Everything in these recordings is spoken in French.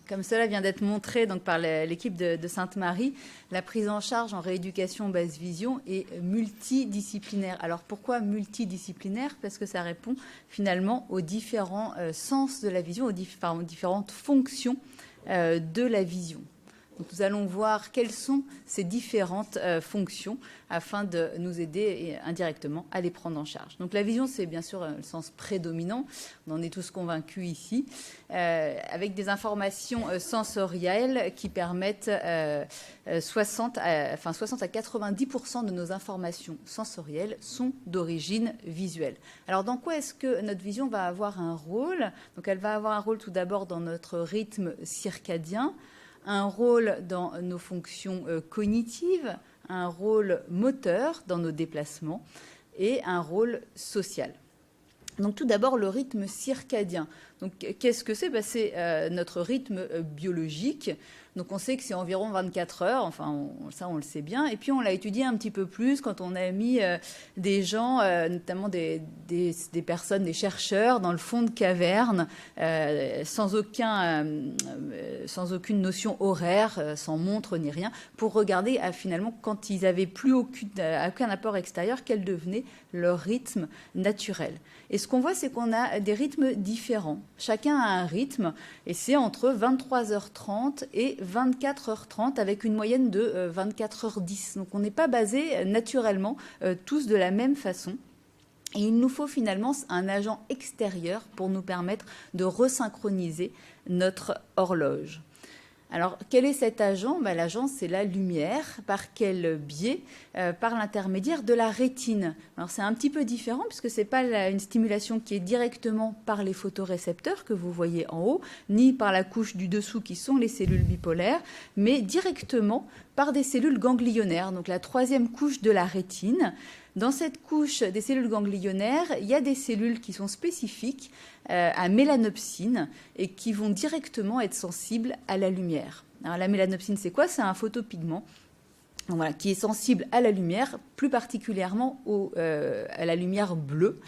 Comme cela vient d'être montré donc, par l'équipe de Sainte-Marie, la prise en charge en rééducation basse vision est multidisciplinaire. Alors pourquoi multidisciplinaire? Parce que ça répond finalement aux différents sens de la vision, aux différentes fonctions de la vision. Donc, nous allons voir quelles sont ces différentes fonctions afin de nous aider indirectement à les prendre en charge. Donc la vision, c'est bien sûr le sens prédominant, on en est tous convaincus ici, avec des informations sensorielles qui permettent 60 à 90% de nos informations sensorielles sont d'origine visuelle. Alors dans quoi est-ce que notre vision va avoir un rôle? Donc elle va avoir un rôle tout d'abord dans notre rythme circadien, un rôle dans nos fonctions cognitives, un rôle moteur dans nos déplacements et un rôle social. Donc tout d'abord le rythme circadien. Donc qu'est-ce que c'est? C'est notre rythme biologique. Donc on sait que c'est environ 24 heures, enfin ça on le sait bien. Et puis on l'a étudié un petit peu plus quand on a mis des gens, notamment des personnes, des chercheurs dans le fond de caverne, sans aucune notion horaire, sans montre ni rien, pour regarder finalement quand ils n'avaient plus aucun apport extérieur, quel devenait leur rythme naturel. Et ce qu'on voit, c'est qu'on a des rythmes différents. Chacun a un rythme et c'est entre 23h30 et 24h30 avec une moyenne de 24h10. Donc on n'est pas basé naturellement tous de la même façon. Et il nous faut finalement un agent extérieur pour nous permettre de resynchroniser notre horloge. Alors, quel est cet agent? L'agent, c'est la lumière. Par quel biais? Par l'intermédiaire de la rétine. Alors, c'est un petit peu différent puisque ce n'est pas une stimulation qui est directement par les photorécepteurs que vous voyez en haut, ni par la couche du dessous qui sont les cellules bipolaires, mais directement par des cellules ganglionnaires, donc la troisième couche de la rétine. Dans cette couche des cellules ganglionnaires, il y a des cellules qui sont spécifiques à mélanopsine et qui vont directement être sensibles à la lumière. Alors, la mélanopsine, c'est quoi? C'est un photopigment voilà, qui est sensible à la lumière, plus particulièrement à la lumière bleue.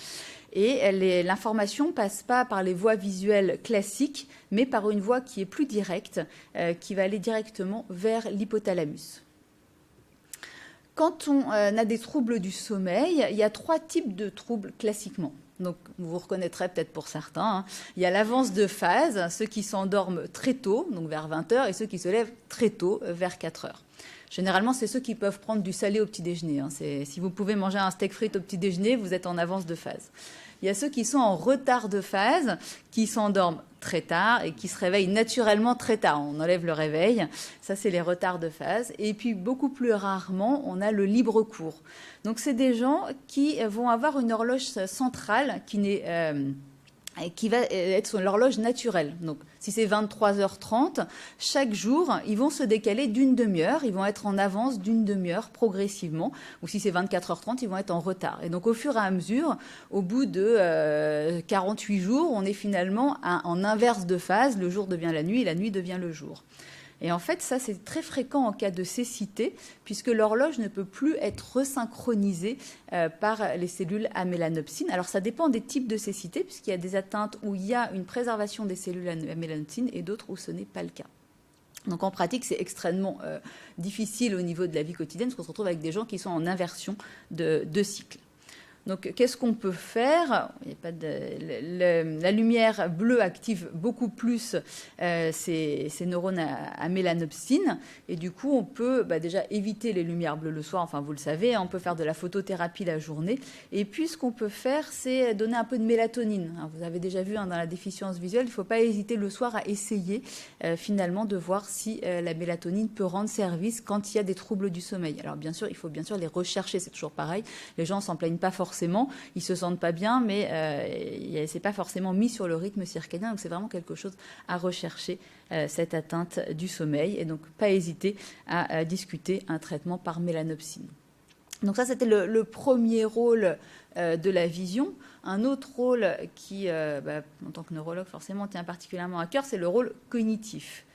Et l'information ne passe pas par les voies visuelles classiques, mais par une voie qui est plus directe, qui va aller directement vers l'hypothalamus. Quand on a des troubles du sommeil, il y a 3 types de troubles classiquement. Donc, vous reconnaîtrez peut-être pour certains. Il y a l'avance de phase, ceux qui s'endorment très tôt, donc vers 20h, et ceux qui se lèvent très tôt, vers 4h. Généralement, c'est ceux qui peuvent prendre du salé au petit déjeuner. Si vous pouvez manger un steak frites au petit déjeuner, vous êtes en avance de phase. Il y a ceux qui sont en retard de phase, qui s'endorment très tard et qui se réveillent naturellement très tard. On enlève le réveil. Ça, c'est les retards de phase. Et puis, beaucoup plus rarement, on a le libre cours. Donc, c'est des gens qui vont avoir une horloge centrale qui va être l'horloge naturelle. Donc, si c'est 23h30, chaque jour, ils vont se décaler d'une demi-heure. Ils vont être en avance d'une demi-heure progressivement. Ou si c'est 24h30, ils vont être en retard. Et donc, au fur et à mesure, au bout de 48 jours, on est finalement en inverse de phase. Le jour devient la nuit et la nuit devient le jour. Et en fait, ça, c'est très fréquent en cas de cécité, puisque l'horloge ne peut plus être resynchronisée par les cellules à mélanopsine. Alors, ça dépend des types de cécité, puisqu'il y a des atteintes où il y a une préservation des cellules à mélanopsine et d'autres où ce n'est pas le cas. Donc, en pratique, c'est extrêmement difficile au niveau de la vie quotidienne, parce qu'on se retrouve avec des gens qui sont en inversion de cycle. Donc, qu'est-ce qu'on peut faire? La lumière bleue active beaucoup plus ces neurones à mélanopsine. Et du coup, on peut déjà éviter les lumières bleues le soir. Enfin, vous le savez, on peut faire de la photothérapie la journée. Et puis, ce qu'on peut faire, c'est donner un peu de mélatonine. Alors, vous avez déjà vu dans la déficience visuelle, il ne faut pas hésiter le soir à essayer finalement de voir si la mélatonine peut rendre service quand il y a des troubles du sommeil. Alors, bien sûr, il faut bien sûr les rechercher. C'est toujours pareil. Les gens ne s'en plaignent pas forcément. Ils se sentent pas bien, mais c'est pas forcément mis sur le rythme circadien. Donc c'est vraiment quelque chose à rechercher, cette atteinte du sommeil. Et donc pas hésiter à discuter un traitement par mélanopsine. Donc ça, c'était le premier rôle de la vision. Un autre rôle qui, en tant que neurologue, forcément tient particulièrement à cœur, c'est le rôle cognitif.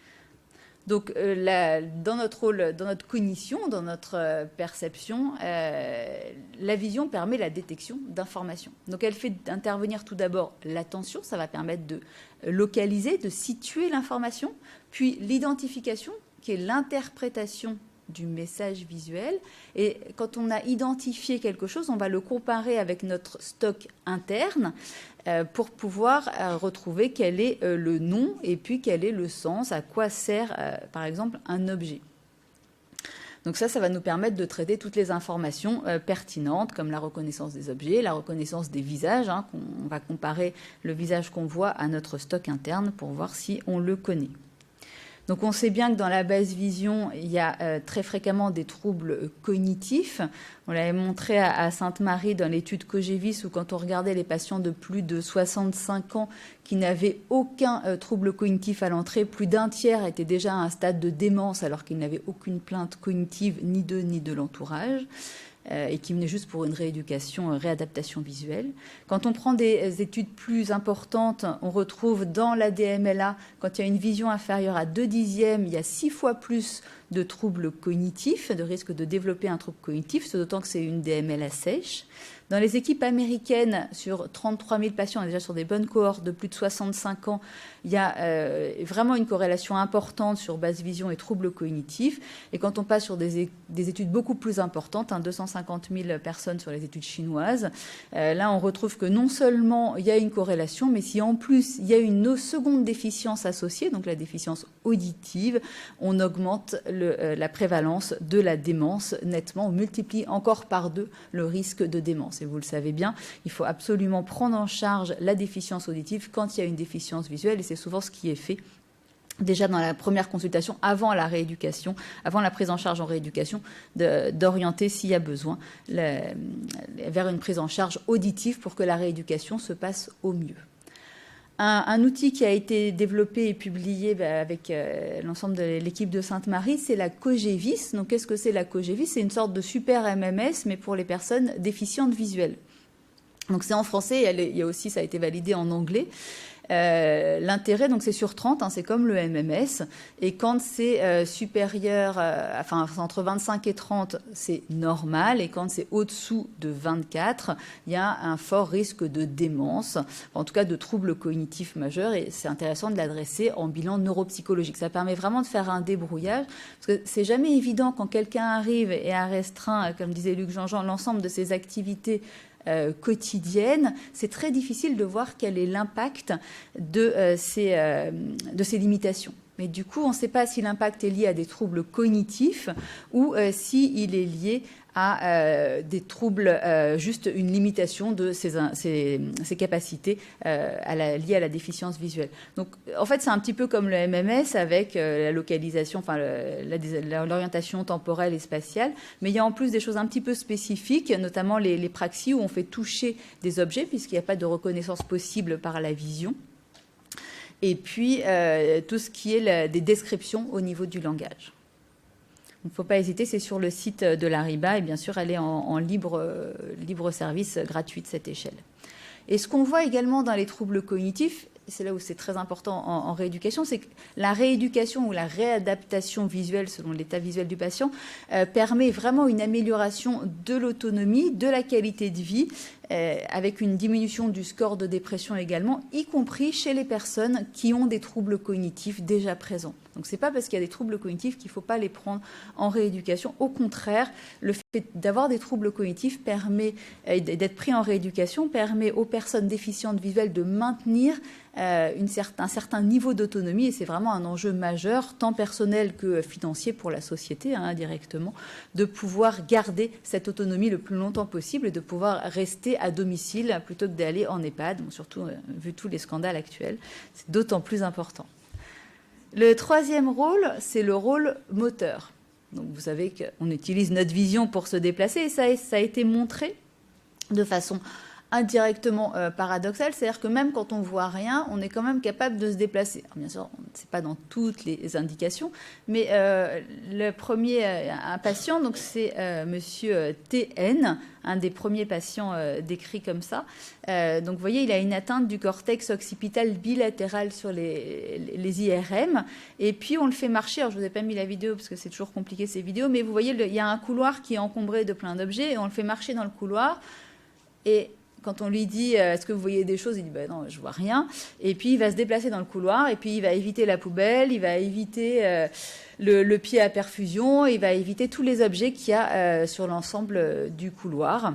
Donc, dans notre rôle, dans notre cognition, dans notre perception, la vision permet la détection d'informations. Donc, elle fait intervenir tout d'abord l'attention, ça va permettre de localiser, de situer l'information, puis l'identification, qui est l'interprétation du message visuel. Et quand on a identifié quelque chose, on va le comparer avec notre stock interne pour pouvoir retrouver quel est le nom et puis quel est le sens, à quoi sert par exemple un objet. Donc ça va nous permettre de traiter toutes les informations pertinentes comme la reconnaissance des objets, la reconnaissance des visages. On va comparer le visage qu'on voit à notre stock interne pour voir si on le connaît. Donc on sait bien que dans la basse vision, il y a très fréquemment des troubles cognitifs. On l'avait montré à Sainte-Marie dans l'étude Cogevis où quand on regardait les patients de plus de 65 ans qui n'avaient aucun trouble cognitif à l'entrée, plus d'un tiers étaient déjà à un stade de démence alors qu'ils n'avaient aucune plainte cognitive ni d'eux ni de l'entourage. Et qui venaient juste pour une rééducation, réadaptation visuelle. Quand on prend des études plus importantes, on retrouve dans la DMLA, quand il y a une vision inférieure à 2/10, il y a 6 fois plus de troubles cognitifs, de risque de développer un trouble cognitif, d'autant que c'est une DMLA sèche. Dans les équipes américaines, sur 33 000 patients, on est déjà sur des bonnes cohortes de plus de 65 ans, il y a vraiment une corrélation importante sur basse vision et troubles cognitifs. Et quand on passe sur des études beaucoup plus importantes, 250 000 personnes sur les études chinoises, là on retrouve que non seulement il y a une corrélation, mais si en plus il y a une seconde déficience associée, donc la déficience auditive, on augmente la prévalence de la démence nettement, on multiplie encore par 2 le risque de démence. Et vous le savez bien, il faut absolument prendre en charge la déficience auditive quand il y a une déficience visuelle, et c'est souvent ce qui est fait déjà dans la première consultation, avant la rééducation, avant la prise en charge en rééducation, d'orienter s'il y a besoin vers une prise en charge auditive pour que la rééducation se passe au mieux. Un outil qui a été développé et publié avec l'ensemble de l'équipe de Sainte-Marie, c'est la Cogevis. Donc, qu'est-ce que c'est la Cogevis? C'est une sorte de super MMS, mais pour les personnes déficientes visuelles. Donc, c'est en français, il y a aussi, ça a été validé en anglais. L'intérêt, donc c'est sur 30, c'est comme le MMS, et quand c'est supérieur, enfin entre 25 et 30, c'est normal, et quand c'est au-dessous de 24, il y a un fort risque de démence, en tout cas de troubles cognitifs majeurs, et c'est intéressant de l'adresser en bilan neuropsychologique. Ça permet vraiment de faire un débrouillage, parce que c'est jamais évident quand quelqu'un arrive et a restreint, comme disait Luc Jean-Jean, l'ensemble de ses activités quotidienne, c'est très difficile de voir quel est l'impact de ces limitations. Mais du coup, on ne sait pas si l'impact est lié à des troubles cognitifs ou s'il est lié à des troubles, juste une limitation de ses capacités liées à la déficience visuelle. Donc, en fait, c'est un petit peu comme le MMS avec la localisation, enfin l'orientation temporelle et spatiale, mais il y a en plus des choses un petit peu spécifiques, notamment les praxies où on fait toucher des objets puisqu'il n'y a pas de reconnaissance possible par la vision. Et puis, tout ce qui est des descriptions au niveau du langage. Il ne faut pas hésiter, c'est sur le site de l'ARIBA et bien sûr, elle est en libre service gratuit de cette échelle. Et ce qu'on voit également dans les troubles cognitifs, c'est là où c'est très important en rééducation, c'est que la rééducation ou la réadaptation visuelle, selon l'état visuel du patient, permet vraiment une amélioration de l'autonomie, de la qualité de vie, avec une diminution du score de dépression également, y compris chez les personnes qui ont des troubles cognitifs déjà présents. Donc, ce n'est pas parce qu'il y a des troubles cognitifs qu'il ne faut pas les prendre en rééducation. Au contraire, le fait d'avoir des troubles cognitifs permet, d'être pris en rééducation, permet aux personnes déficientes visuelles de maintenir un certain niveau d'autonomie, et c'est vraiment un enjeu majeur, tant personnel que financier pour la société, indirectement, de pouvoir garder cette autonomie le plus longtemps possible et de pouvoir rester à domicile plutôt que d'aller en EHPAD, surtout vu tous les scandales actuels. C'est d'autant plus important. Le troisième rôle, c'est le rôle moteur. Donc vous savez qu'on utilise notre vision pour se déplacer, et ça a été montré de façon indirectement paradoxal, c'est-à-dire que même quand on ne voit rien, on est quand même capable de se déplacer. Alors, bien sûr, ce n'est pas dans toutes les indications, mais le premier un patient, donc c'est monsieur TN, un des premiers patients décrits comme ça. Donc vous voyez, il a une atteinte du cortex occipital bilatéral sur les IRM, et puis on le fait marcher. Alors je vous ai pas mis la vidéo parce que c'est toujours compliqué ces vidéos, mais vous voyez, il y a un couloir qui est encombré de plein d'objets, et on le fait marcher dans le couloir, et quand on lui dit « Est-ce que vous voyez des choses ?» Il dit « Non, je vois rien ». Et puis, il va se déplacer dans le couloir, et puis il va éviter la poubelle, il va éviter le pied à perfusion, il va éviter tous les objets qu'il y a sur l'ensemble du couloir.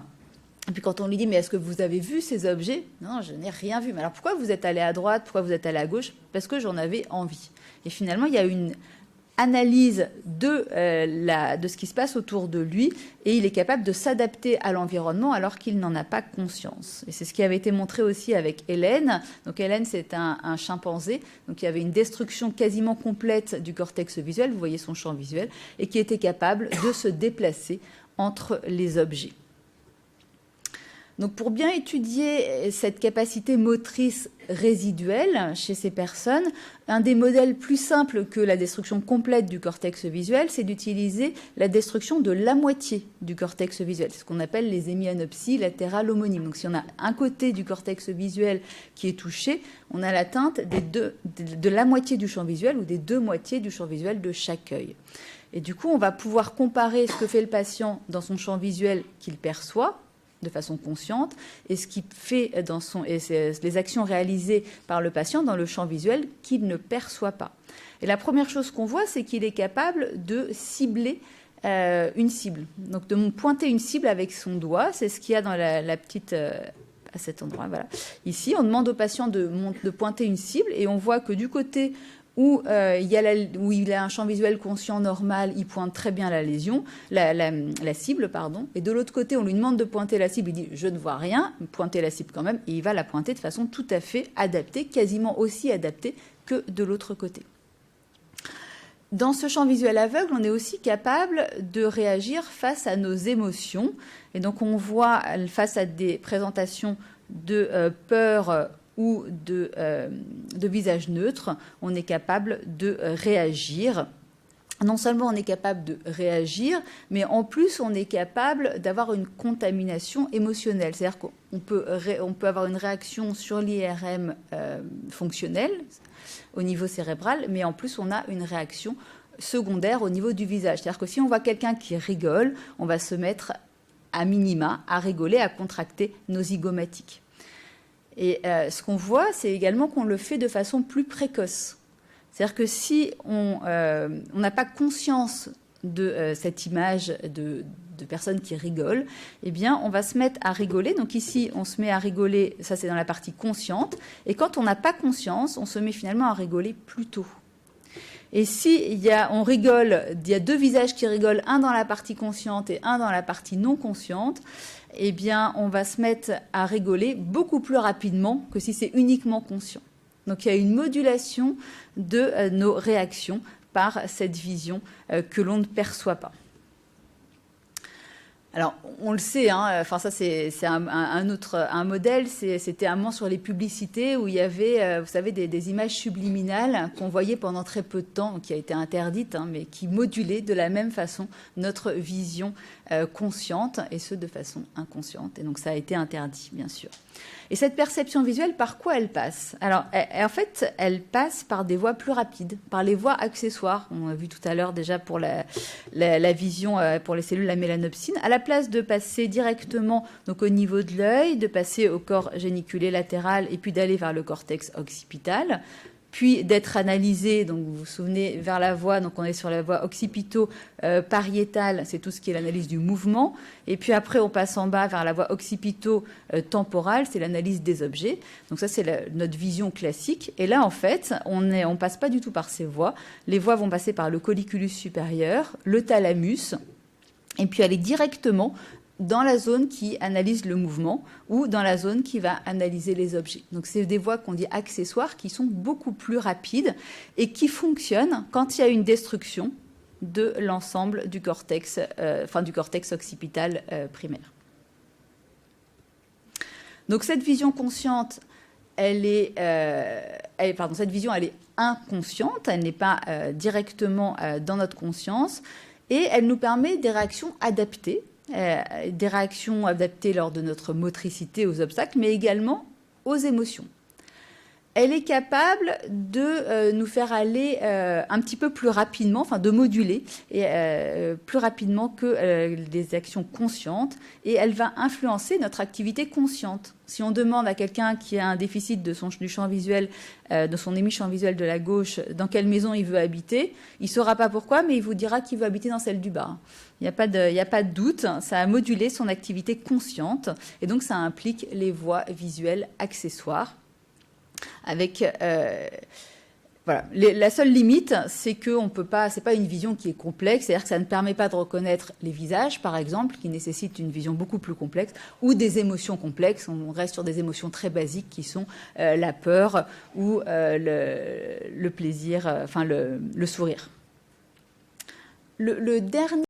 Et puis, quand on lui dit « Mais est-ce que vous avez vu ces objets ?» Non, je n'ai rien vu. Mais alors, pourquoi vous êtes allé à droite? Pourquoi vous êtes allé à gauche? Parce que j'en avais envie. Et finalement, il y a une analyse de ce qui se passe autour de lui, et il est capable de s'adapter à l'environnement alors qu'il n'en a pas conscience. Et c'est ce qui avait été montré aussi avec Hélène. Donc Hélène, c'est un chimpanzé, donc il y avait une destruction quasiment complète du cortex visuel, vous voyez son champ visuel, et qui était capable de se déplacer entre les objets. Donc pour bien étudier cette capacité motrice résiduelle chez ces personnes, un des modèles plus simples que la destruction complète du cortex visuel, c'est d'utiliser la destruction de la moitié du cortex visuel. C'est ce qu'on appelle les hémianopsies latérales homonymes. Donc si on a un côté du cortex visuel qui est touché, on a l'atteinte de la moitié du champ visuel ou des deux moitiés du champ visuel de chaque œil. Et du coup, on va pouvoir comparer ce que fait le patient dans son champ visuel qu'il perçoit de façon consciente, et ce qu'il fait les actions réalisées par le patient dans le champ visuel qu'il ne perçoit pas. Et la première chose qu'on voit, c'est qu'il est capable de cibler une cible. Donc de pointer une cible avec son doigt, c'est ce qu'il y a dans la petite... à cet endroit, voilà. Ici, on demande au patient de pointer une cible, et on voit que du côté où il a un champ visuel conscient normal, il pointe très bien la lésion, la cible, pardon. Et de l'autre côté, on lui demande de pointer la cible, il dit « je ne vois rien », pointer la cible quand même, et il va la pointer de façon tout à fait adaptée, quasiment aussi adaptée que de l'autre côté. Dans ce champ visuel aveugle, on est aussi capable de réagir face à nos émotions. Et donc on voit face à des présentations de peur ou de visage neutre, on est capable de réagir. Non seulement on est capable de réagir, mais en plus on est capable d'avoir une contamination émotionnelle. C'est-à-dire qu'on peut avoir une réaction sur l'IRM fonctionnelle au niveau cérébral, mais en plus on a une réaction secondaire au niveau du visage. C'est-à-dire que si on voit quelqu'un qui rigole, on va se mettre à minima à rigoler, à contracter nos zygomatiques. Et ce qu'on voit, c'est également qu'on le fait de façon plus précoce. C'est-à-dire que si on n'a pas conscience de cette image de personnes qui rigolent, eh bien, on va se mettre à rigoler. Donc ici, on se met à rigoler, ça c'est dans la partie consciente. Et quand on n'a pas conscience, on se met finalement à rigoler plus tôt. Et si on rigole, il y a deux visages qui rigolent, un dans la partie consciente et un dans la partie non consciente, eh bien, on va se mettre à rigoler beaucoup plus rapidement que si c'est uniquement conscient. Donc, il y a une modulation de nos réactions par cette vision que l'on ne perçoit pas. Alors, on le sait, hein, enfin ça c'est un modèle, c'était un moment sur les publicités où il y avait, vous savez, des images subliminales qu'on voyait pendant très peu de temps, qui a été interdite, hein, mais qui modulaient de la même façon notre vision consciente, et ce de façon inconsciente. Et donc ça a été interdit, bien sûr. Et cette perception visuelle, par quoi elle passe? Alors, en fait, elle passe par des voies plus rapides, par les voies accessoires. On a vu tout à l'heure déjà pour la vision pour les cellules, la mélanopsine. À la place de passer directement donc, au niveau de l'œil, de passer au corps géniculé latéral et puis d'aller vers le cortex occipital, puis d'être analysé, donc vous vous souvenez, vers la voie, donc on est sur la voie occipito-pariétale, c'est tout ce qui est l'analyse du mouvement, et puis après on passe en bas vers la voie occipito-temporale, c'est l'analyse des objets, donc ça c'est notre vision classique, et là en fait, on passe pas du tout par ces voies, les voies vont passer par le colliculus supérieur, le thalamus, et puis aller directement dans la zone qui analyse le mouvement ou dans la zone qui va analyser les objets. Donc, c'est des voies qu'on dit accessoires qui sont beaucoup plus rapides et qui fonctionnent quand il y a une destruction de l'ensemble du cortex, du cortex occipital primaire. Donc cette vision consciente, cette vision, elle est inconsciente, elle n'est pas directement dans notre conscience, et elle nous permet des réactions adaptées lors de notre motricité aux obstacles, mais également aux émotions. Elle est capable de nous faire aller un petit peu plus rapidement, enfin de moduler plus rapidement que des actions conscientes, et elle va influencer notre activité consciente. Si on demande à quelqu'un qui a un déficit de son champ visuel, de son hémiche-champ visuel de la gauche, dans quelle maison il veut habiter, il ne saura pas pourquoi, mais il vous dira qu'il veut habiter dans celle du bas. Il n'y a pas de doute, ça a modulé son activité consciente, et donc ça implique les voies visuelles accessoires. Avec voilà. La seule limite, c'est que on peut pas, c'est pas une vision qui est complexe, c'est-à-dire que ça ne permet pas de reconnaître les visages, par exemple, qui nécessitent une vision beaucoup plus complexe, ou des émotions complexes. On reste sur des émotions très basiques qui sont la peur ou le plaisir, enfin le sourire. Le dernier